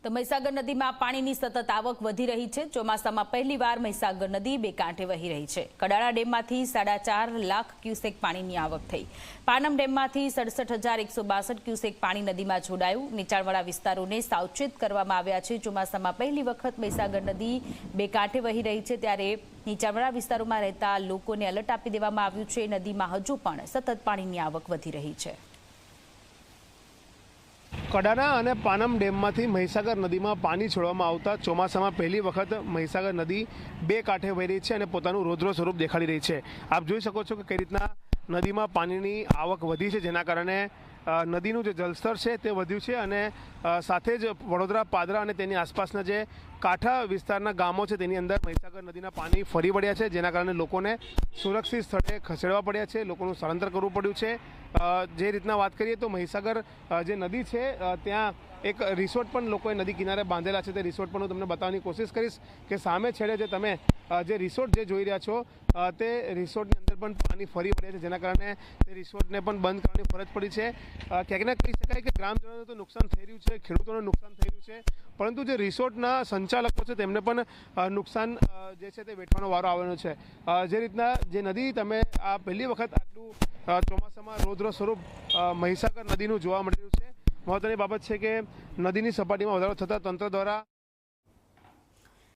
તો મહીસાગર નદીમાં પાણીની સતત આવક વધી રહી છે। ચોમાસામાં પહેલીવાર મહીસાગર નદી બે કાંઠે વહી રહી છે। કડાણા ડેમમાંથી 4.5 લાખ ક્યુસેક પાણીની આવક થઈ। પાનમ ડેમમાંથી 67,162 ક્યુસેક પાણી નદીમાં છોડાયું। નીચાણવાળા વિસ્તારોને સાવચેત કરવામાં આવ્યા છે। ચોમાસામાં પહેલી વખત મહીસાગર નદી બે કાંઠે વહી રહી છે, ત્યારે નીચાણવાળા વિસ્તારોમાં રહેતા લોકોને એલર્ટ આપી દેવામાં આવ્યું છે। નદીમાં હજુ પણ સતત પાણીની આવક વધી રહી છે। કડાણા અને પાનમ ડેમમાંથી મહીસાગર નદીમાં પાણી છોડવામાં આવતા ચોમાસામાં પહેલી વખત મહીસાગર નદી બે કાંઠે વહી રહી છે અને પોતાનું રૌદ્ર સ્વરૂપ દેખાડી રહી છે। આપ જોઈ શકો છો કે કઈ રીતના નદીમાં પાણીની આવક વધી છે, જેના કારણે નદીનું જે જળસ્તર છે તે વધ્યું છે અને સાથે જ વડોદરા, પાદરા અને તેની આસપાસના જે કાંઠા વિસ્તારના ગામો છે તેની અંદર મહીસાગર નદીના પાણી ફરી વળ્યા છે, જેના કારણે લોકોને સુરક્ષિત સ્થળે ખસેડવા પડ્યા છે, લોકોનું સ્થળાંતર કરવું પડ્યું છે। જે રીતના વાત કરીએ તો મહીસાગર જે નદી છે ત્યાં એક રિસોર્ટ પણ લોકોએ નદી કિનારે બાંધેલા છે। તે રિસોર્ટ પણ હું તમને બતાવવાની કોશિશ કરીશ કે સામે છેડે જે તમે જે રિસોર્ટ જે જોઈ રહ્યા છો તે રિસોર્ટની અંદર પણ પાણી ફરી વળ્યા છે, જેના કારણે તે રિસોર્ટને પણ બંધ કરવાની ફરજ પડી છે। ક્યાંક ને કહી શકાય કે ગ્રામજનોને તો નુકસાન થઈ રહ્યું છે, ખેડૂતોને નુકસાન થઈ રહ્યું છે, પરંતુ જે રિસોર્ટના સંચાલકો છે તેમને પણ નુકસાન જે છે તે વેઠવાનો વારો આવવાનો છે। જે રીતના જે નદી તમે આ પહેલી વખત આટલું ચોમાસામાં રૌદ્ર સ્વરૂપ મહીસાગર નદીનું જોવા મળી રહ્યું છે। મહત્વની બાબત છે કે નદીની સપાટીમાં વધારો થતાં તંત્ર દ્વારા